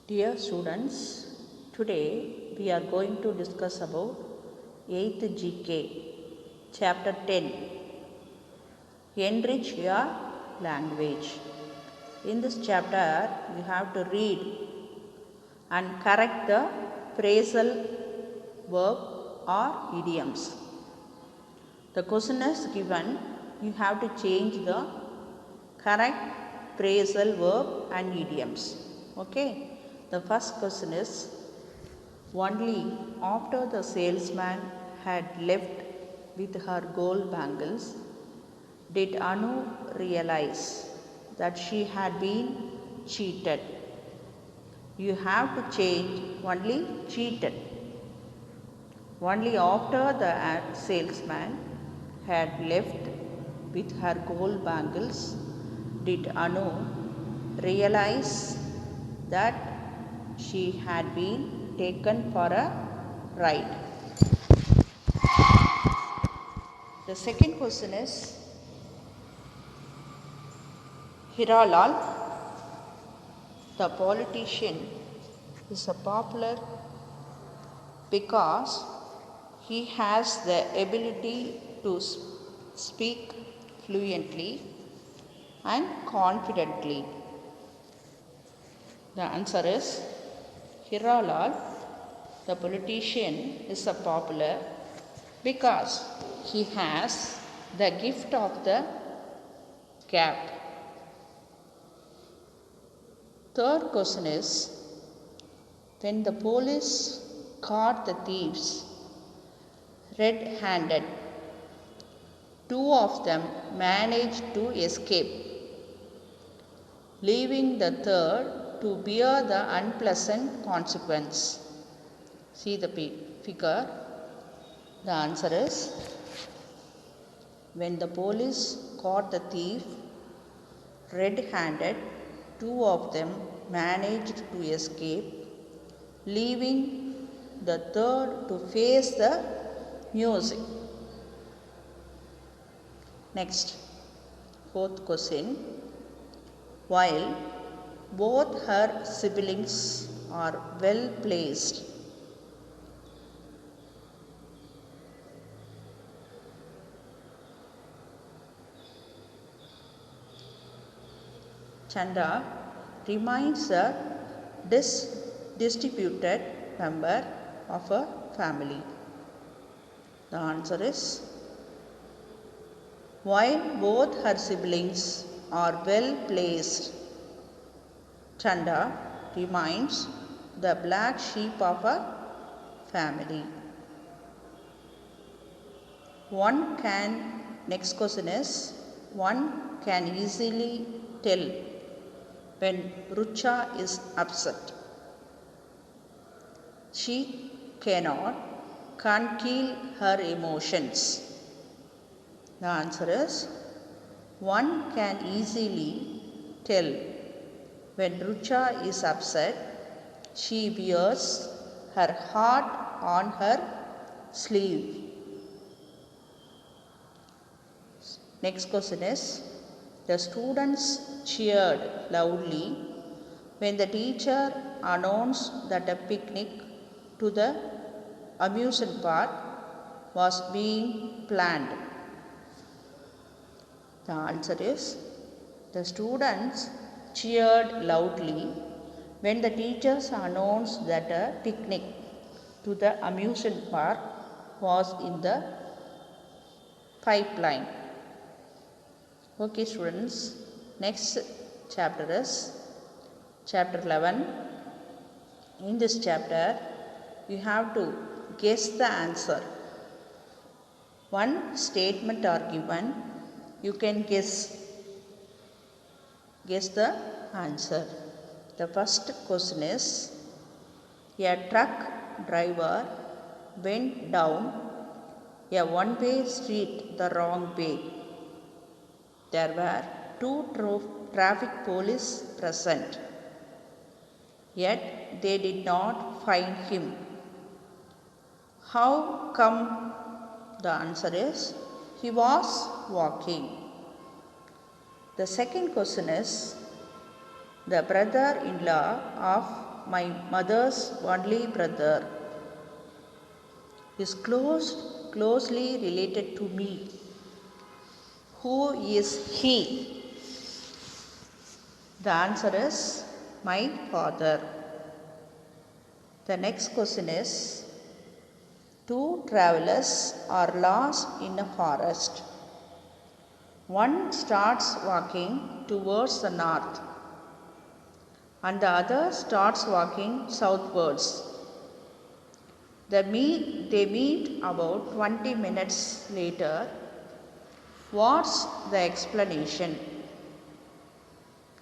Dear students, today we are going to discuss about 8th GK, Chapter 10, Enrich Your Language. In this chapter, you have to read and correct the phrasal verb or idioms. The question is given, you have to change the correct phrasal verb and idioms. Okay, the first question is, only after the salesman had left with her gold bangles did Anu realize that she had been cheated. You have to change only cheated. Only after the salesman had left with her gold bangles did Anu realize that she had been taken for a ride. The second question is, Hiralal, the politician, is a popular because he has the ability to speak fluently and confidently. The answer is, Hiralal, the politician, is a popular because he has the gift of the gab. Third question is, when the police caught the thieves red-handed, two of them managed to escape, leaving the third to bear the unpleasant consequence. See the figure. The answer is, when the police caught the thief red-handed, two of them managed to escape, leaving the third to face the music. Next, fourth question. While both her siblings are well placed, Chanda remains a distributed member of a family. The answer is, while both her siblings are well placed, Chanda remains the black sheep of a family. Next question is, one can easily tell when Rucha is upset. She can't conceal her emotions. The answer is, one can easily tell when Rucha is upset. She wears her heart on her sleeve. Next question is, the students cheered loudly when the teacher announced that a picnic to the amusement park was being planned. The answer is, the students cheered loudly when the teachers announced that a picnic to the amusement park was in the pipeline. Okay students, next chapter is chapter 11. In this chapter, you have to guess the answer. One statement or given, you can guess the answer. The first question is, a truck driver went down a one-way street the wrong way. There were two traffic police present, yet they did not find him. How come? The answer is, he was walking. The second question is, the brother-in-law of my mother's only brother is closely related to me. Who is he? The answer is my father. The next question is, two travelers are lost in a forest. One starts walking towards the north and the other starts walking southwards. They meet about 20 minutes later. What's the explanation?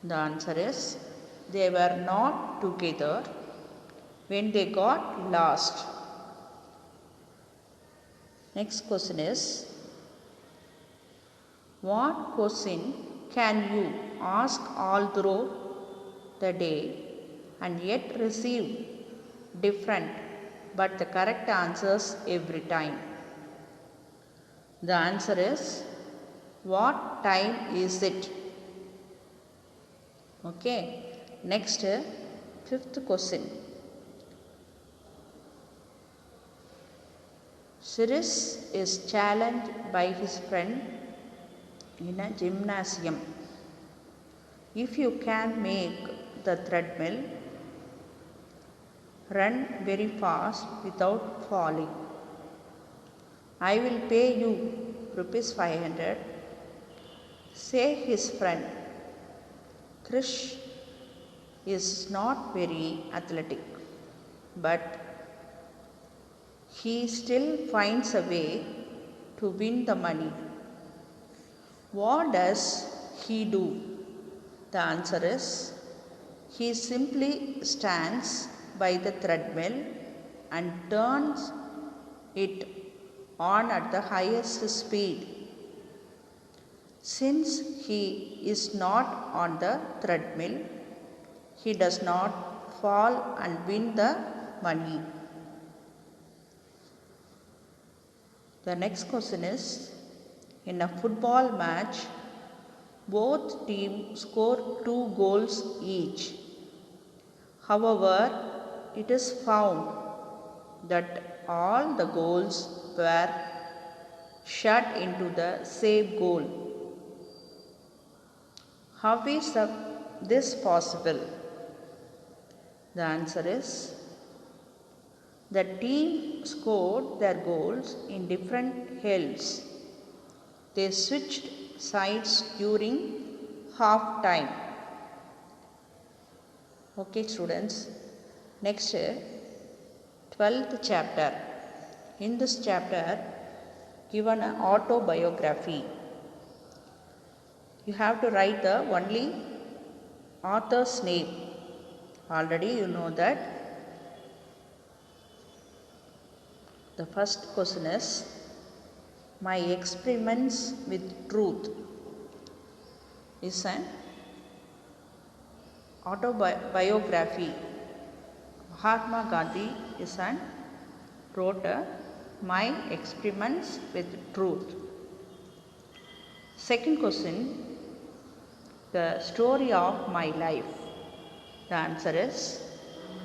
The answer is, they were not together when they got lost. Next question is, what question can you ask all through the day and yet receive different but the correct answers every time? The answer is, what time is it? Okay. Next, fifth question. Cyrus is challenged by his friend in a gymnasium. If you can make the treadmill run very fast without falling, I will pay you rupees 500. Say his friend. Krish is not very athletic, but he still finds a way to win the money. What does he do? The answer is, he simply stands by the treadmill and turns it on at the highest speed. Since he is not on the treadmill, he does not fall and win the money. The next question is, in a football match, both teams score 2 goals each. However, it is found that all the goals were shot into the same goal. How is this possible? The answer is, the team scored their goals in different halves. They switched sides during half time. Okay, students. Next, 12th chapter. In this chapter, given an autobiography. You have to write the only author's name. Already you know that. The first question is, my experiments with truth is an autobiography. Mahatma Gandhi wrote my experiments with truth. Second question, the story of my life. The answer is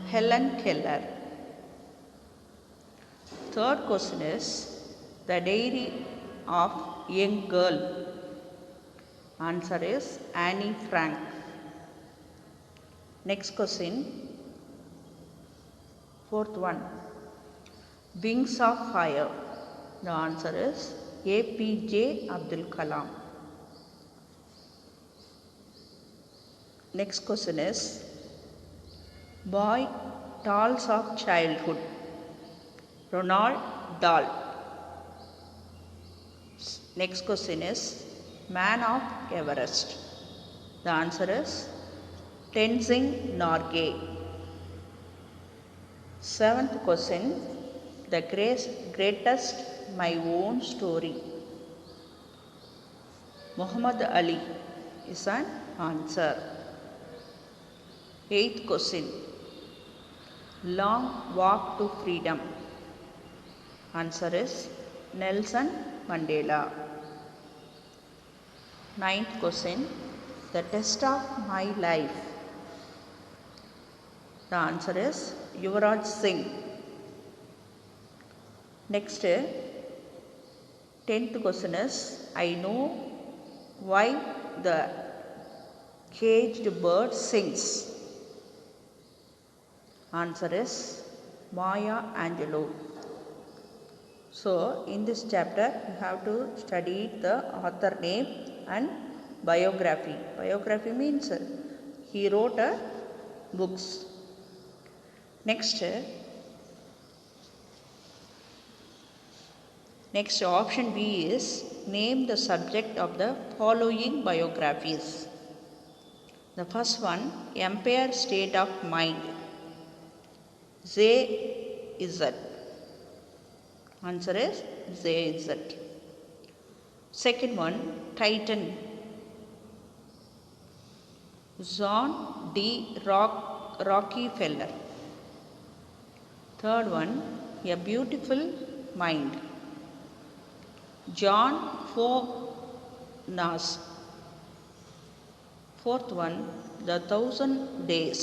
Helen Keller. Third question is, the diary of young girl. Answer is Annie Frank. Next question, fourth one, Wings of Fire. The answer is APJ Abdul Kalam. Next question is, Boy Dolls of Childhood. Ronald Dahl. Next question is, Man of Everest. The answer is Tenzing Norgay. Seventh question, the greatest my own story. Muhammad Ali is an answer. Eighth question, Long Walk to Freedom. Answer is Nelson Mandela. Ninth question, the test of my life. The answer is Yuvraj Singh. Next, 10th question is, I know why the caged bird sings. Answer is Maya Angelou. So, in this chapter, you have to study the author name and biography. Biography means he wrote books. Next option B is, name the subject of the following biographies. The first one, Empire State of Mind, Z. Answer is Z. Second one, Titan, John D. Rockefeller. Third one, A Beautiful Mind, John Fornas. Fourth one, The 1000 Days,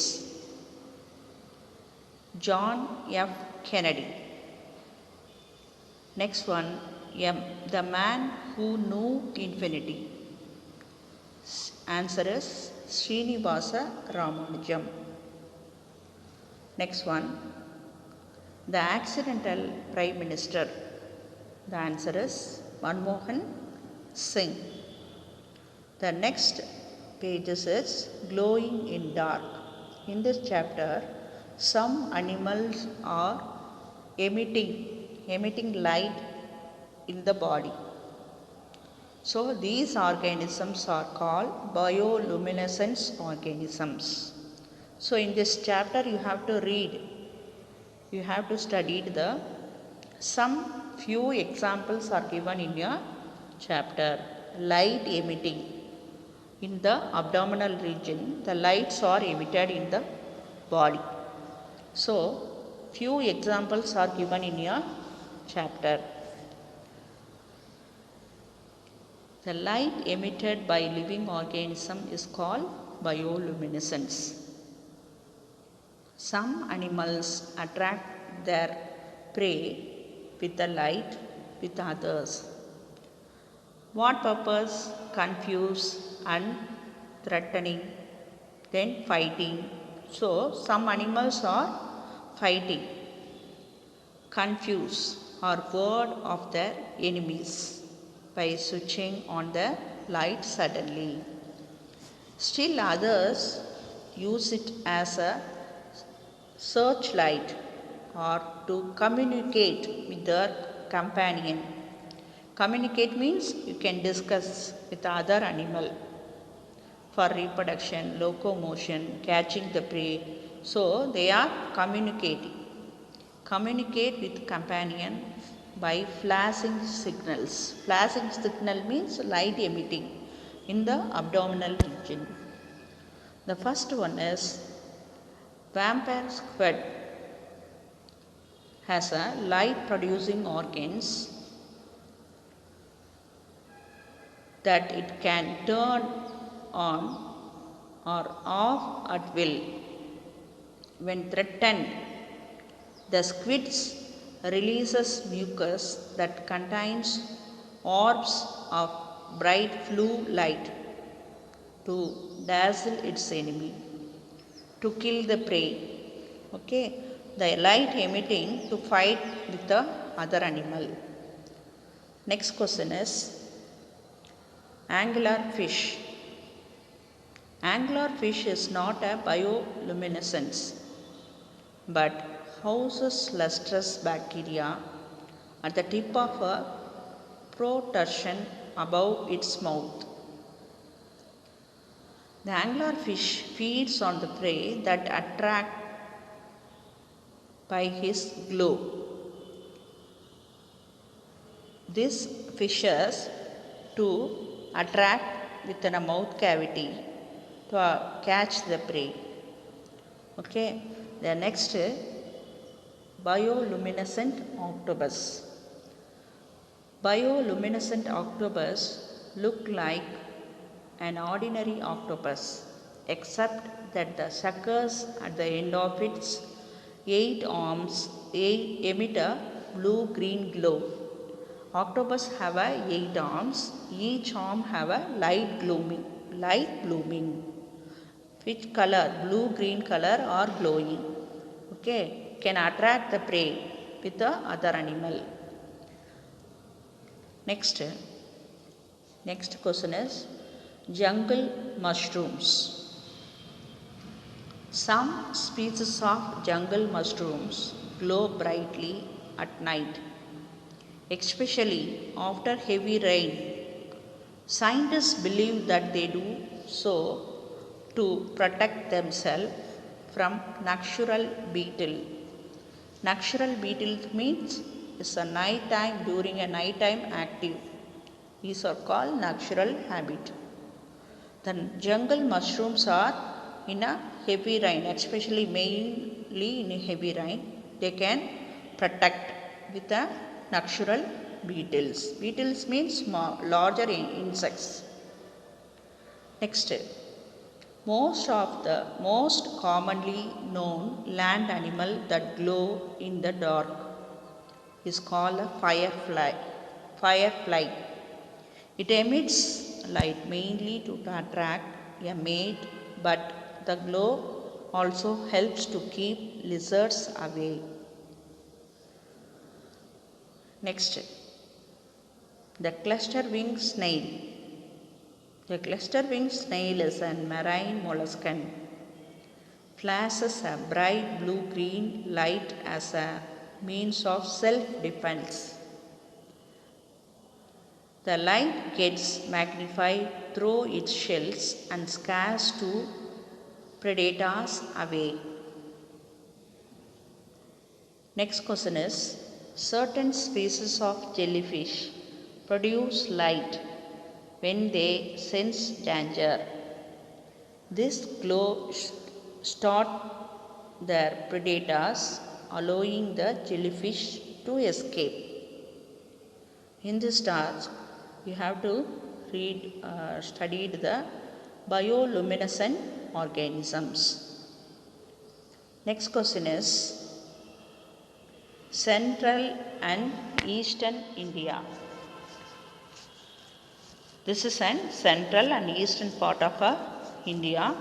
John F. Kennedy. Next one, The Man Who Knew Infinity. Answer is Srinivasa Ramanujam. Next one, The Accidental Prime Minister. The answer is Manmohan Singh. The next pages is Glowing in Dark. In this chapter, some animals are emitting light in the body. So these organisms are called bioluminescence organisms. So in this chapter you have to read, you have to study some few examples are given in your chapter. Light emitting. In the abdominal region, the lights are emitted in the body. So, few examples are given in your chapter. The light emitted by living organism is called bioluminescence. Some animals attract their prey with the light with others. What purpose? Confuse and threatening, then fighting. So, some animals are fighting. Confuse or word of their enemies by switching on the light suddenly. Still others use it as a searchlight or to communicate with their companion. Communicate means you can discuss with other animal for reproduction, locomotion, catching the prey. So they are communicating. Communicate with companion by flashing signals. Flashing signal means light emitting in the abdominal region. The first one is vampire squid has a light producing organs that it can turn on or off at will. When threatened, the squids releases mucus that contains orbs of bright blue light to dazzle its enemy, to kill the prey. Okay, the light emitting to fight with the other animal. Next question is angler fish. Angler fish is not a bioluminescence but houses lustrous bacteria at the tip of a protrusion above its mouth. The angler fish feeds on the prey that attract by his glow. This fishes to attract within a mouth cavity to catch the prey. Okay, the next bioluminescent octopus. Bioluminescent octopus look like an ordinary octopus except that the suckers at the end of its 8 arms emit a blue-green glow. Octopus have 8 arms. Each arm have a light blooming. Which color? Blue, green color are glowing. Okay, can attract the prey with the other animal. Next question is jungle mushrooms. Some species of jungle mushrooms glow brightly at night, especially after heavy rain. Scientists believe that they do so to protect themselves from nocturnal beetle. Nocturnal beetle means it's a nighttime, during a nighttime active. These are called nocturnal habit. The jungle mushrooms are in a heavy rain, especially mainly in a heavy rain. They can protect with the nocturnal beetles. Beetles means small, larger insects. Next, most commonly known land animal that glow in the dark is called a firefly. Firefly. It emits light mainly to attract a mate, but the glow also helps to keep lizards away. Next, the cluster-wing snail. The cluster-wing snail is a marine molluscan. Flashes a bright blue-green light as a means of self-defense. The light gets magnified through its shells and scares two predators away. Next question is certain species of jellyfish produce light when they sense danger. This glow starts their predators, allowing the jellyfish to escape. In this task, you have to studied the bioluminescent organisms. Next question is Central and Eastern India. This is an central and eastern part of India.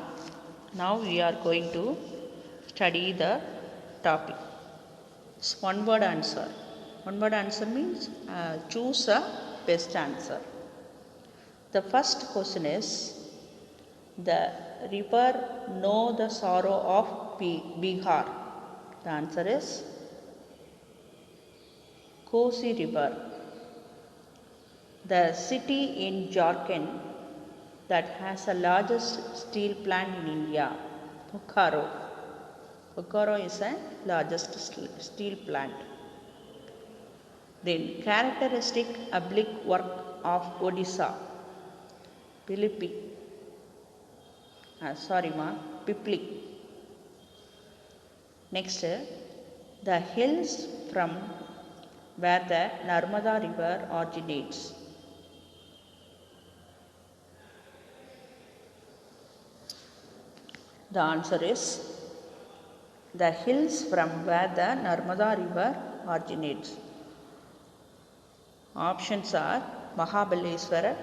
Now we are going to study the topic. It's one word answer. One word answer means choose a best answer. The first question is the river know the sorrow of Bihar. The answer is Kosi River. The city in Jharkhand that has the largest steel plant in India, Bokaro. Bokaro is the largest steel plant. Then characteristic oblique work of Odisha, Pipli. Next, the hills from where the Narmada river originates. The answer is the hills from where the Narmada river originates. Options are Mahabaleshwara,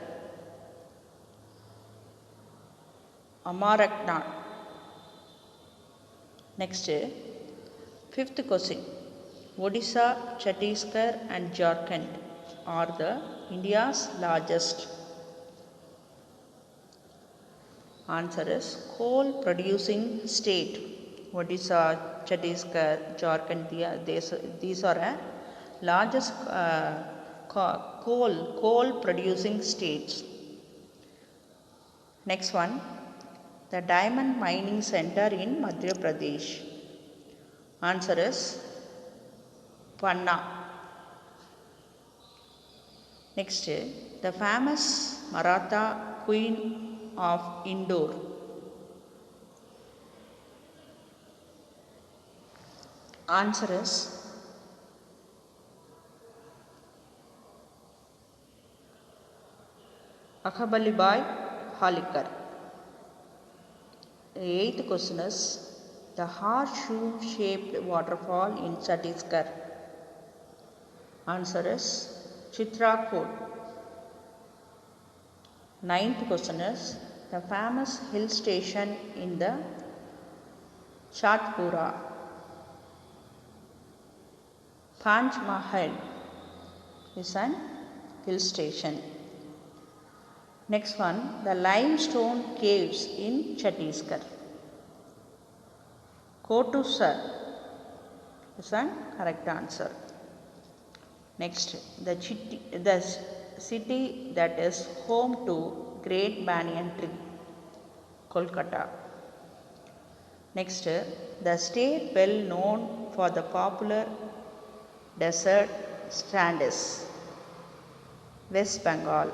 Amarakna. Next, fifth question. Odisha, Chhattisgarh and Jharkhand are the India's largest. Answer is coal producing state. Odisha, Chhattisgarh, Jharkhand, these are largest coal producing states. Next one, the diamond mining center in Madhya Pradesh. Answer is Panna. Next, the famous Maratha Queen of Indore. Answer is Ahmabali Bai Holkar. The eighth question is the horseshoe shaped waterfall in Chhattisgarh. Answer is Chitrakoot. Ninth question is the famous hill station in the Satpura. Panch Mahal is an hill station. Next one, the limestone caves in Chhattisgarh. Kotusar is an correct answer. Next, the city that is home to Great Banyan Tree, Kolkata. Next, the state well known for the popular desert sand is West Bengal.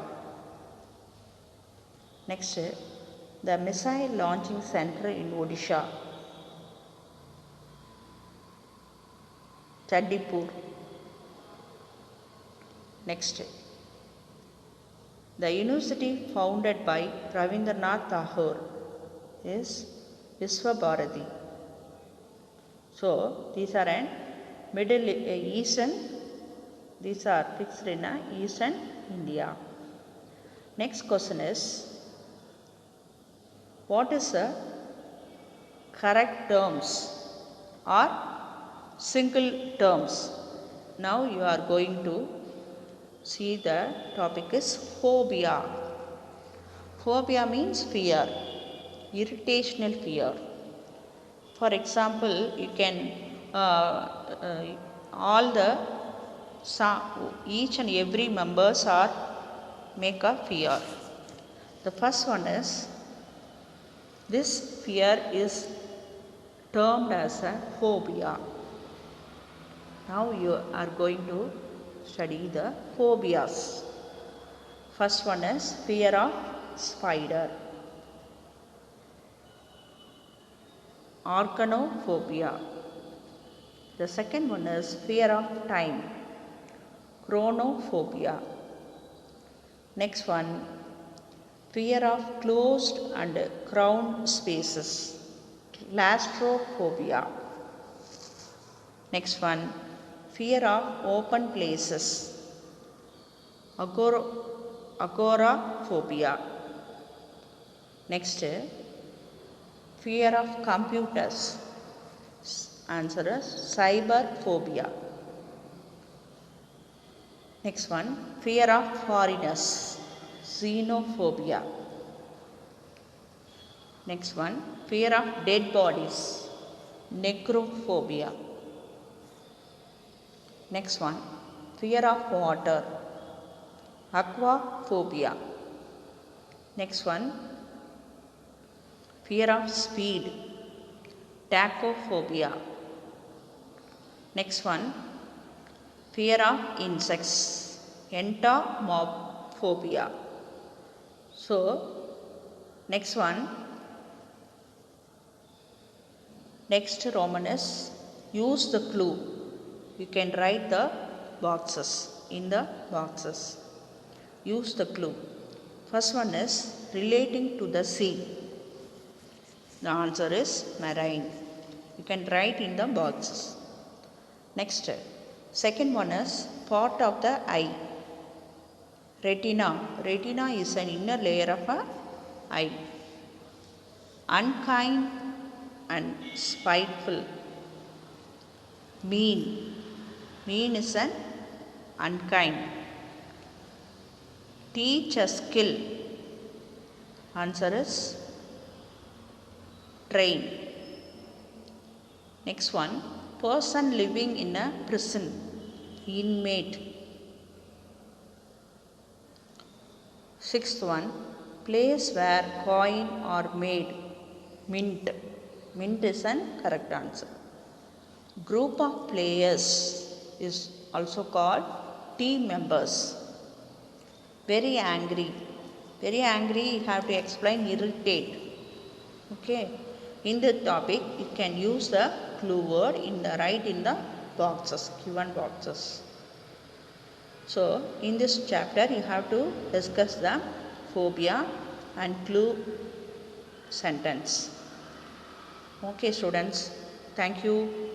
Next, the missile launching center in Odisha, Chandipur. Next, the university founded by Rabindranath Tagore is Visva-Bharati. So, these are in Middle Eastern, these are fixed in Eastern India. Next question is, what is the correct terms or single terms? Now you are going to see the topic is phobia. Phobia means fear, irritational fear. For example, you can each and every members are make a fear. The first one is, this fear is termed as a phobia. Now you are going to study the phobias. First one is fear of spider. Arachnophobia. The second one is fear of time. Chronophobia. Next one, fear of closed and crowded spaces. Claustrophobia. Next one, fear of open places. Agoraphobia. Next, fear of computers. Answer is cyberphobia. Next one, fear of foreigners. Xenophobia. Next one, fear of dead bodies. Necrophobia. Next one, fear of water. Aquaphobia. Next one, fear of speed. Tachophobia. Next one, fear of insects. Entomophobia. So, next one, next Roman is use the clue. You can write the boxes in the boxes. Use the clue. First one is relating to the sea. The answer is marine. You can write in the boxes. Next, second one is part of the eye. Retina. Retina is an inner layer of an eye. Unkind and spiteful. Mean. Mean is an unkind. Teach a skill. Answer is train. Next one, person living in a prison. Inmate. Sixth one, place where coin are made. Mint. Mint is an correct answer. Group of players is also called team members. Very angry. Very angry, you have to explain irritate. Okay. In the topic, you can use the clue word write in the boxes, given boxes. So, in this chapter, you have to discuss the phobia and clue sentence. Okay, students. Thank you.